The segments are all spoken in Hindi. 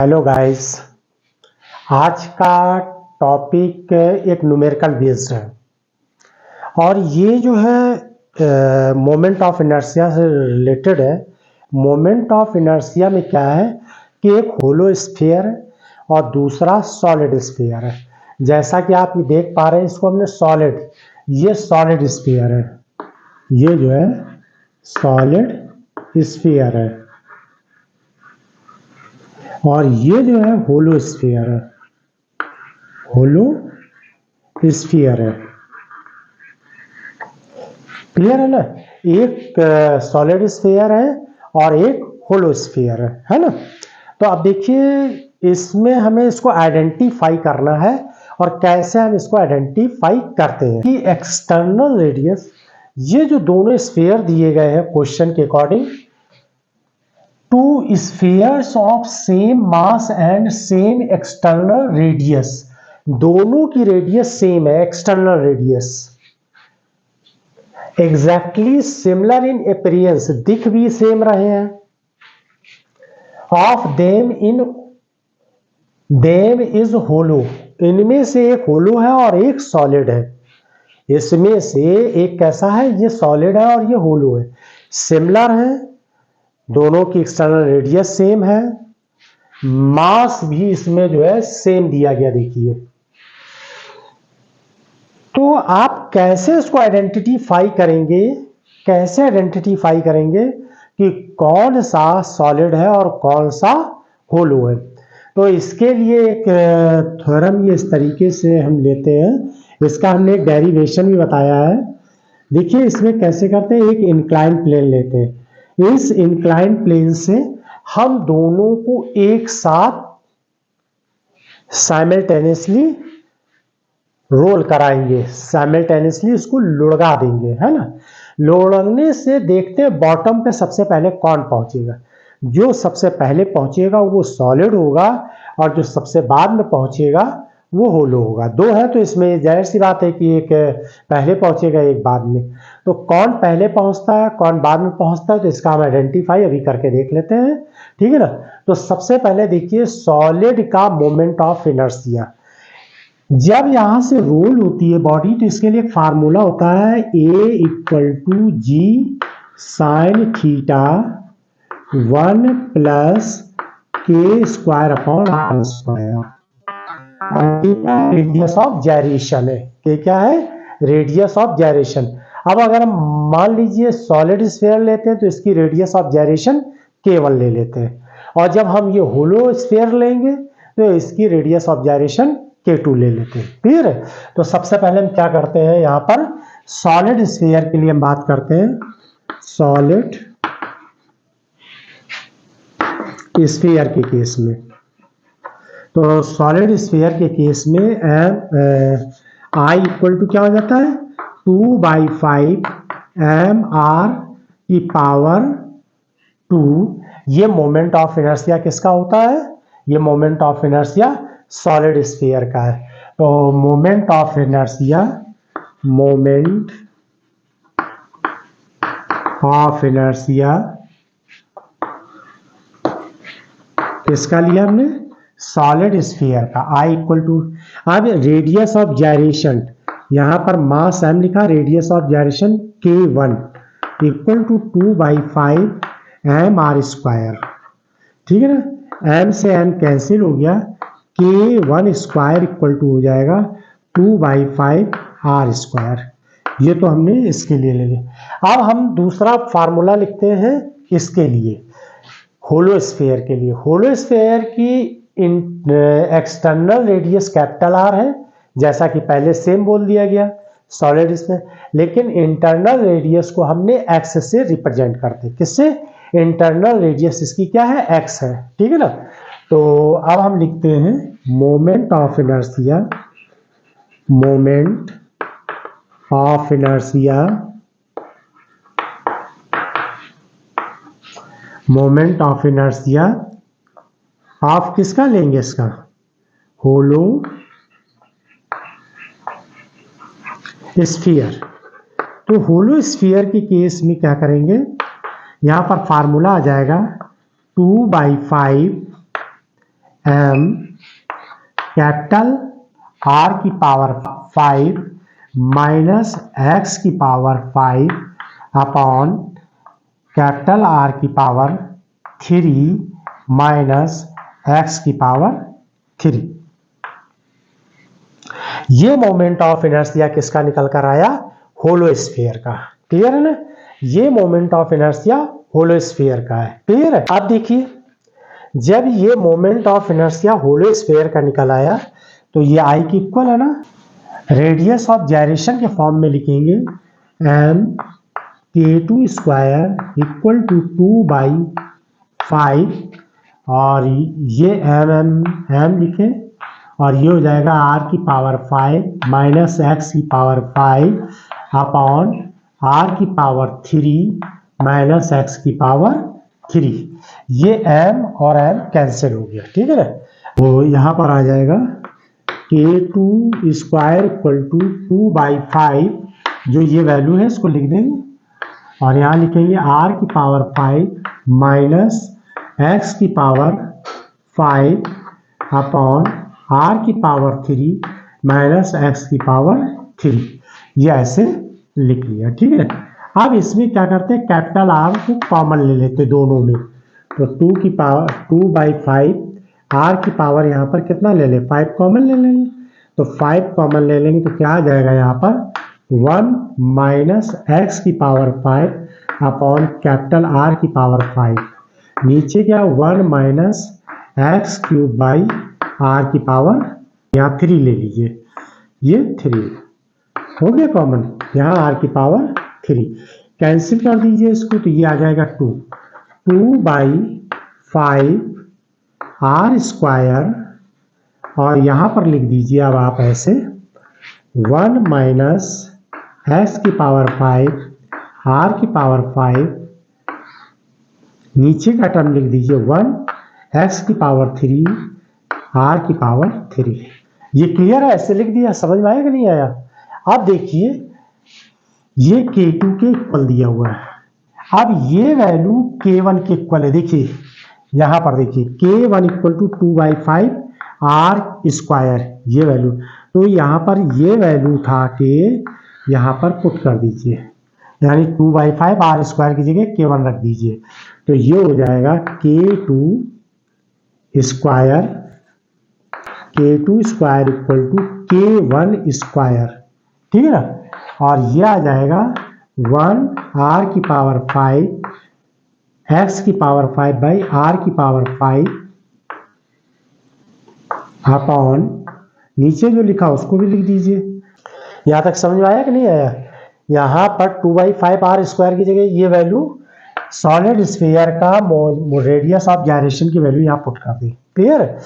हेलो गाइस, आज का टॉपिक एक न्यूमेरिकल बेस्ड है और ये जो है मोमेंट ऑफ इनर्शिया से रिलेटेड है। मोमेंट ऑफ इनर्शिया में क्या है कि एक होलो स्फीयर है और दूसरा सॉलिड स्फीयर है। जैसा कि आप ये देख पा रहे हैं, इसको हमने सॉलिड, ये सॉलिड स्फीयर है, ये जो है सॉलिड स्फीयर है और ये जो है होलो स्फीयर है, होलो स्फीयर है। क्लियर है ना? एक सॉलिड स्फीयर है और एक होलो स्फीयर है ना? तो अब देखिए, इसमें हमें इसको आइडेंटिफाई करना है और कैसे हम इसको आइडेंटिफाई करते हैं कि एक्सटर्नल रेडियस, ये जो दोनों स्फीयर दिए गए हैं क्वेश्चन के according, to spheres of same mass and same external radius, दोनों की रेडियस सेम है, external radius exactly similar in appearance, दिख भी सेम रहे हैं, ऑफ देम इज होलो, इनमें से एक होलो है और एक सॉलिड है। इसमें से एक कैसा है, ये सॉलिड है और ये होलो है, सिमिलर है, दोनों की एक्सटर्नल रेडियस सेम है, मास भी इसमें जो है सेम दिया गया। देखिए, तो आप कैसे इसको आइडेंटिफाई करेंगे, कैसे आइडेंटिफाई करेंगे कि कौन सा सॉलिड है और कौन सा होलो है? तो इसके लिए एक थ्योरम ये इस तरीके से हम लेते हैं, इसका हमने एक डेरिवेशन भी बताया है। देखिए इसमें कैसे करते हैं, एक इंक्लाइन प्लेन लेते हैं, इस इंक्लाइन प्लेन से हम दोनों को एक साथ साइमल्टेनियसली रोल कराएंगे, साइमल्टेनियसली इसको लुढ़का देंगे, है ना? लुढ़कने से देखते हैं बॉटम पे सबसे पहले कौन पहुंचेगा। जो सबसे पहले पहुंचेगा वो सॉलिड होगा और जो सबसे बाद में पहुंचेगा वो होलो होगा। दो है तो इसमें जाहिर सी बात है कि एक पहले पहुंचेगा एक बाद में। तो कौन पहले पहुंचता है कौन बाद में पहुंचता है, तो इसका हम आइडेंटिफाई अभी करके देख लेते हैं, ठीक है ना? तो सबसे पहले देखिए सॉलिड का मोमेंट ऑफ इनर्शिया, जब यहां से रोल होती है बॉडी तो इसके लिए एक फार्मूला होता है, a equal to g sine theta 1 plus k square upon r square. Radius of gyration है, के क्या है, रेडियस ऑफ जायरेशन। अब अगर हम मान लीजिए सॉलिड स्फीयर लेते हैं तो इसकी रेडियस ऑफ जायरेशन k1 ले लेते हैं, और जब हम ये होलो स्फीयर लेंगे तो इसकी रेडियस ऑफ जायरेशन k2 ले लेते हैं। क्लियर है? तो सबसे पहले हम क्या करते हैं, यहां पर सॉलिड स्फीयर के लिए हम बात करते हैं, सॉलिड स्फीयर के केस में। तो सॉलिड स्फीयर के केस में आई इक्वल टू क्या हो जाता है, 2/5 mr की पावर 2। ये मोमेंट ऑफ इनर्शिया किसका होता है, ये moment of inertia solid sphere का है। तो moment of inertia, moment of inertia किसका लिया हमने, सॉलिड स्फीयर का। आई इक्वल टू, अब रेडियस ऑफ जायरेशन, यहां पर मास m लिखा, radius of gyration k1 equal to 2/5 mr square, ठीक है ना? m से m कैंसिल हो गया, k1 स्क्वायर इक्वल टू हो जाएगा 2/5 r स्क्वायर। ये तो हमने इसके लिए ले लिया। अब हम दूसरा फार्मूला लिखते हैं इसके लिए, होलो स्फीयर के लिए। होलो स्फीयर की एक्सटर्नल रेडियस कैपिटल आर है, जैसा कि पहले सेम बोल दिया गया सॉलिड स्फीयर, लेकिन इंटरनल रेडियस को हमने एक्स से रिप्रेजेंट करते हैं। किससे? इंटरनल रेडियस इसकी क्या है, एक्स है, ठीक है ना? तो अब हम लिखते हैं moment of inertia, moment of inertia, moment of inertia of किसका लेंगे, इसका होलो स्फीयर। तो होलो स्फीयर के केस में क्या करेंगे, यहां पर फार्मूला आ जाएगा 2/5 m कैपिटल R की पावर 5 माइनस x की पावर 5 अपॉन कैपिटल R की पावर 3 माइनस x की पावर 3। ये मोमेंट ऑफ इनर्शिया किसका निकल कर आया? होलो स्फीयर का। क्लियर है ना? ये moment of inertia hollow sphere का है। क्लियर है? अब देखिए, जब ये moment of inertia hollow sphere का निकल आया तो ये आई की इक्वल है ना, रेडियस ऑफ जायरेशन के फॉर्म में लिखेंगे m k2 square equal to 2/5 और ये m लिखें और ये हो जाएगा r की पावर 5 माइनस x की पावर 5 अपॉन r की पावर 3 माइनस x की पावर 3। ये m और m कैंसिल हो गया। ठीक है ना? तो यहाँ पर आ जाएगा k2 स्क्वायर इक्वल टू 2/5, जो ये वैल्यू है इसको लिख देंगे और यहाँ लिखेंगे r की पावर 5 माइनस x की पावर 5 अपॉन r की पावर 3 माइनस x की पावर 3। ये ऐसे लिख लिया। ठीक है? अब इसमें क्या करते हैं, कैपिटल R को कॉमन ले लेते दोनों में, तो 2/5 r की पावर यहाँ पर कितना ले लें, 5 कॉमन ले लेंगे, तो 5 कॉमन ले लेंगे तो क्या आ जाएगा यहाँ पर 1 माइनस x की पावर 5 अपॉन कैपिटल R की पावर 5। नीचे क्या 1 minus x cube by r की पावर, यहाँ 3 ले लीजिए, ये 3 हो गया कॉमन, यहाँ r की पावर 3 कैंसिल कर दीजिए इसको, तो ये आ जाएगा 2/5 r स्क्वायर और यहाँ पर लिख दीजिए अब आप ऐसे 1 माइनस एक्स की पावर 5 r की पावर 5, नीचे का टर्म लिख दीजिए 1 x की पावर 3 r की पावर 3। ये क्लियर है? ऐसे लिख दिया, समझ में आया कि नहीं आया? अब देखिए, ये k2 के इक्वल दिया हुआ है, अब ये वैल्यू k1 के इक्वल है। देखिए यहां पर देखिए k1 equal to 2/5 r square, ये वैल्यू, तो यहां पर ये वैल्यू उठा के यहां पर पुट कर दीजिए, यानी 2/5 r स्क्वायर की जगह k1 रख दीजिए, तो ये हो जाएगा k2 square equal to k1 square. ठीक है ना? और ये आ जाएगा 1 r की पावर 5 x की पावर 5 बाई r की पावर 5 अपॉन, नीचे जो लिखा उसको भी लिख दीजिए। यहां तक समझ में आया कि नहीं आया? यहां पर 2/5 r स्क्वायर की जगह ये वैल्यू सॉलिड स्फीयर का रेडियस ऑफ जायरेशन की वैल्यू यहां पुट कर दी। क्लियर?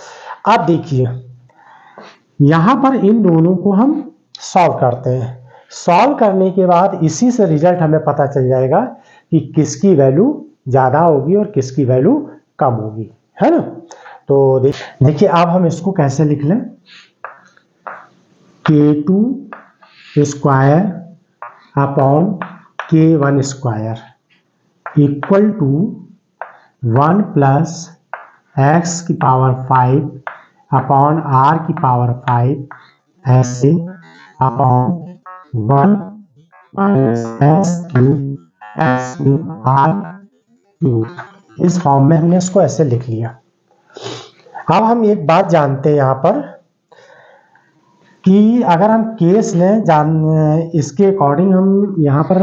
अब देखिए यहां पर इन दोनों को हम सॉल्व करते हैं। सॉल्व करने के बाद इसी से रिजल्ट हमें पता चल जाएगा कि किसकी वैल्यू ज्यादा होगी और किसकी वैल्यू कम होगी, है ना? तो देखिए अब हम इसको कैसे लिख लें, k2 square upon k1 square equal to 1 plus x की पावर 5 अपॉन r की पावर 5 ऐसे upon 1 minus x cube r cube. इस फॉर्म में हमने इसको ऐसे लिख लिया। अब हम एक बात जानते हैं यहाँ पर कि अगर हम केस लें इसके अकॉर्डिंग हम यहाँ पर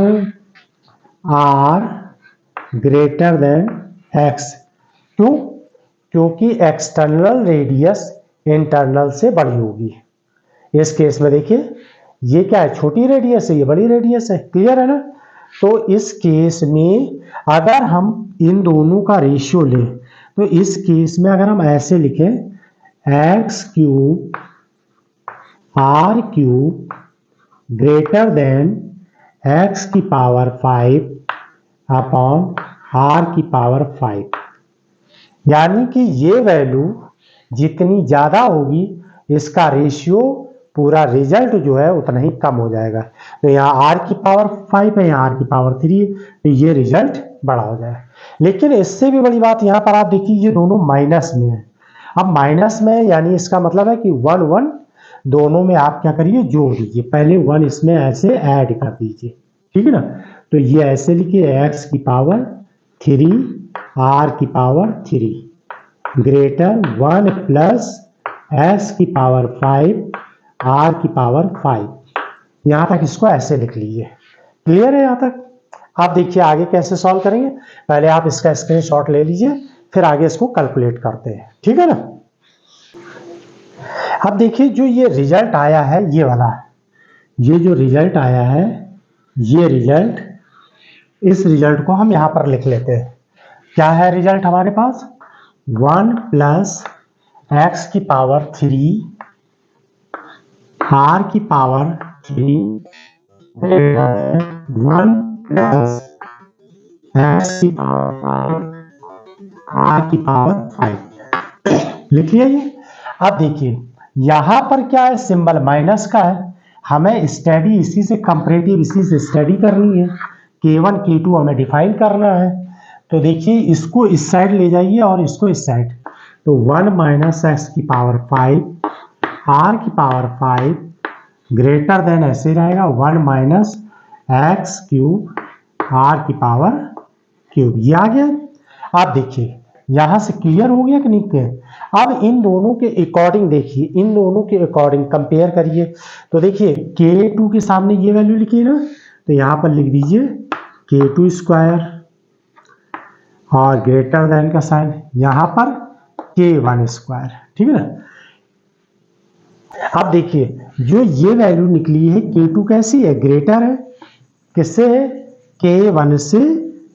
r ग्रेटर देन x, क्यों? क्योंकि एक्सटर्नल रेडियस इंटरनल से बड़ी होगी। इस केस में देखिए ये क्या है, छोटी रेडियस है, ये बड़ी रेडियस है। क्लियर है ना? तो इस केस में अगर हम इन दोनों का रेशियो लें तो इस केस में अगर हम ऐसे लिखें x cube r cube greater than x की पावर 5 अपॉन r की पावर 5, यानी कि ये वैल्यू जितनी ज्यादा होगी इसका रेशियो पूरा रिजल्ट जो है उतना ही कम हो जाएगा। तो यहाँ r की पावर 5 है, यहाँ r की पावर 3 है, तो ये रिजल्ट बड़ा हो जाएगा। लेकिन इससे भी बड़ी बात यहाँ पर आप देखिए ये दोनों माइनस में है, अब माइनस में यानी इसका मतलब है कि 1 1 दोनों में आप क्या करिए, जोड़ दीजिए। पहले 1 इसमें ऐसे ऐड कर दीजिए, ठीक है ना। तो ये ऐसे लिखिए x की पावर 3 r की पावर 3 ग्रेटर 1 प्लस s की पावर 5 r की पावर 5। यहां तक इसको ऐसे लिख लीजिए। क्लियर है यहां तक? आप देखिए आगे कैसे सॉल्व करेंगे। पहले आप इसका स्क्रीनशॉट ले लीजिए, फिर आगे इसको कैलकुलेट करते हैं, ठीक है ना। अब देखिए जो ये रिजल्ट आया है ये वाला, ये जो रिजल्ट आया है ये रिजल्ट, इस रिजल्ट को हम यहां पर लिख लेते हैं। क्या है रिजल्ट हमारे पास? 1 प्लस एक्स की पावर 3 आर की पावर 3 1 प्लस एक्स की पावर 5 आर की पावर 5 लिखिए ये। अब देखिए यहां पर क्या है, सिंबल माइनस का है। हमें स्टडी इसी से कंपैरेटिव इसी से स्टडी करनी है। K1 K2 हमें डिफाइन करना है। तो देखिए इसको इस साइड ले जाइए और इसको इस साइड। तो 1 माइनस एक्स की पावर 5 आर की पावर 5 ग्रेटर देन ऐसे रहेगा 1 माइनस एक्स क्यूब आर की पावर क्यूब। ये आ गया। आप देखिए यहां से क्लियर हो गया कि नहीं क्लियर? अब इन दोनों के अकॉर्डिंग देखिए, इन दोनों के अकॉर्डिंग कंपेयर करिए। तो देखिए K2 के सामने ये वैल्यू लिखिए ना, तो यहां पर लिख दीजिए K2 स्क्वायर और ग्रेटर देन का साइन यहां पर K1 स्क्वायर, ठीक है ना। अब देखिए जो ये वैल्यू निकली है K2 कैसी है, ग्रेटर है। किससे है? K1 से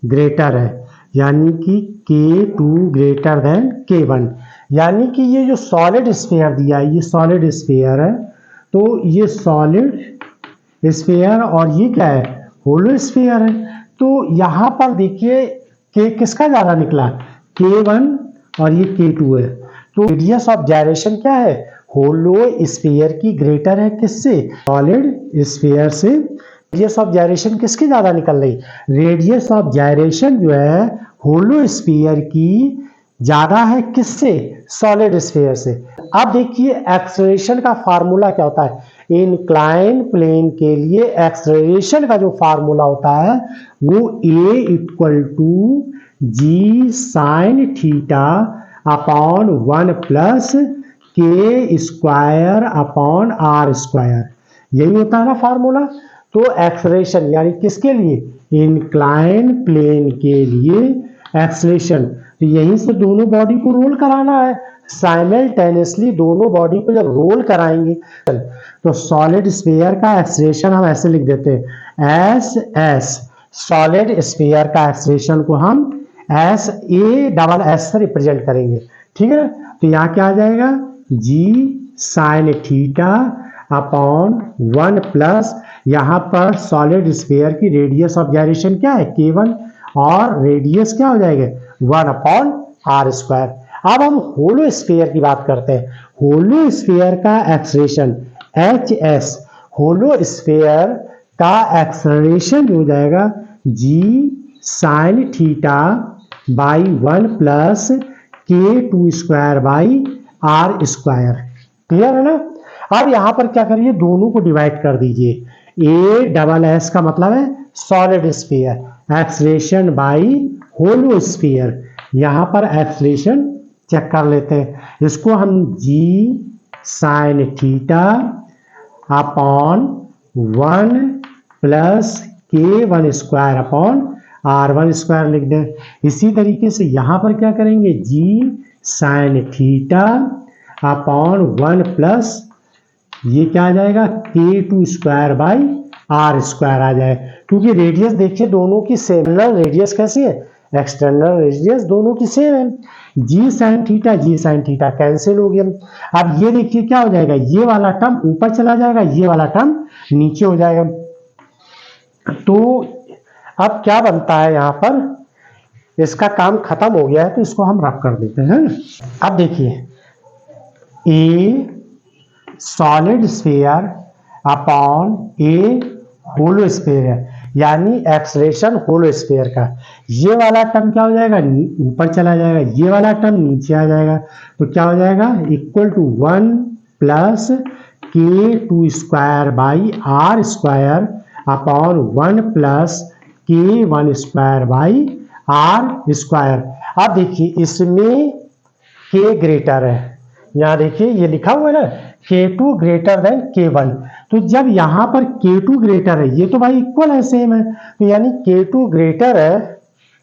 ग्रेटर है, यानी कि K2 ग्रेटर देन K1। यानी कि ये जो सॉलिड स्फीयर दिया है ये सॉलिड स्फीयर है। तो ये सॉलिड स्फीयर और ये क्या है, होलो स्फीयर है। तो यहां पर देखिए K किसका ज्यादा निकला, K1 और ये K2 है। तो रेडियस ऑफ जायरेशन क्या है, होलो स्फीयर की ग्रेटर है किससे, सॉलिड स्फीयर से। रेडियस ऑफ जायरेशन किसकी ज्यादा निकल रही, रेडियस ऑफ जायरेशन जो है होलो स्फीयर की ज्यादा है किससे, सॉलिड स्फीयर से। अब देखिए एक्सेलरेशन का फार्मूला क्या होता है, इंक्लाइन प्लेन के लिए एक्सेलरेशन का जो फार्मूला होता है वो A equal to g sine theta upon 1 plus K square upon R square, यही होता है ना फार्मूला। तो एक्सेलरेशन यानी किसके लिए, इंक्लाइन प्लेन के लिए एक्सेलरेशन। तो यहीं से दोनों बॉडी को रोल कराना है, साइमल्टेनियसली दोनों बॉडी को जब रोल कराएंगे तो सॉलिड स्फीयर का एक्सेलरेशन हम ऐसे लिख देते हैं एस एस। सॉलिड स्फीयर का एक्सेलरेशन को हम एस ए डबल एस से रिप्रेजेंट करेंगे, ठीक है। तो यहाँ क्या आ जाएगा, g sine theta upon 1 plus, यहाँ पर सॉलिड स्फीयर की रेडियस ऑफ जायरेशन क्या है K1 और रेडियस क्या हो जाएगा 1 अपॉन R स्क्वायर। अब हम होलो स्फीयर की बात करते हैं। होलो स्फीयर का एक्सेलरेशन HS, होलो स्फीयर का एक्सेलरेशन हो जाएगा g sine theta by 1 plus K2 square by R square. Clear है ना। अब यहां पर क्या करिए, दोनों को डिवाइड कर दीजिए। A डबल एस का मतलब है solid sphere, acceleration by hollow sphere. यहां पर एक्सेलरेशन चेक कर लेते हैं, इसको हम g sine theta upon 1 plus K1 square upon R1 square लिख दें। इसी तरीके से यहां पर क्या करेंगे, g sine theta upon 1 plus ये क्या आ जाएगा K2 square by R square आ जाए। क्योंकि रेडियस देखिए दोनों की सेम, रेडियस कैसी है, एक्सटर्नल रेडियस दोनों की सेम है। जी साइन थीटा कैंसिल हो गया। अब ये देखिए क्या हो जाएगा, ये वाला टर्म ऊपर चला जाएगा, ये वाला टर्म नीचे हो जाएगा। तो अब क्या बनता है, यहां पर इसका काम खत्म हो गया है तो इसको हम रफ कर देते हैं। अब देखिए a solid sphere upon a hollow sphere है, यानी एक्सलेशन होलो स्फीयर का। ये वाला टर्म क्या हो जाएगा, ऊपर चला जाएगा, ये वाला टर्म नीचे आ जाएगा, तो क्या हो जाएगा equal to 1 plus k2 square by r square upon 1 plus k1 square by r square. अब देखिए इसमें k ग्रेटर है, यहाँ देखिए ये लिखा हुआ है ना k2 ग्रेटर देन k1, तो जब यहाँ पर k2 ग्रेटर है, ये तो भाई इक्वल है, सेम है, तो यानी k2 ग्रेटर है,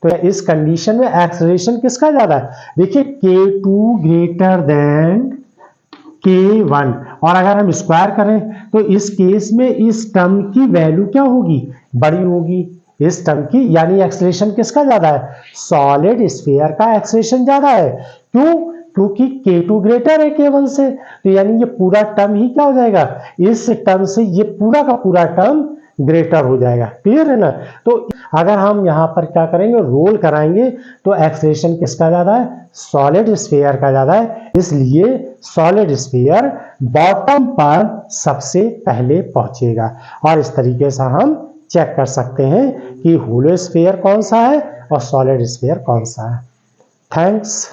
तो इस कंडीशन में एक्सेलरेशन किसका ज्यादा है, देखिए k2 ग्रेटर देन k1, और अगर हम स्क्वायर करें तो इस केस में इस टर्म की वैल्यू क्या होगी, बड़ी होगी इस टर्म की, यानी एक्सेलरेशन किसका ज्यादा है, सॉलिड स्फीयर का एक्सेलरेशन ज्यादा है। क्यों, क्योंकि k2 ग्रेटर है k1 से, तो यानी ये पूरा टर्म ही क्या हो जाएगा, इस टर्म से ये पूरा का पूरा टर्म ग्रेटर हो जाएगा। क्लियर है ना। तो अगर हम यहाँ पर क्या करेंगे, रोल कराएंगे, तो एक्सेलरेशन किसका ज्यादा है, सॉलिड स्फीयर का ज्यादा है, इसलिए सॉलिड स्फीयर बॉटम पर सबसे पहले पहुंचेगा। और इस तरीके से हम चेक कर सकते हैं कि होलो स्फीयर कौन सा है और सॉलिड स्फीयर कौन सा है। थैंक्स।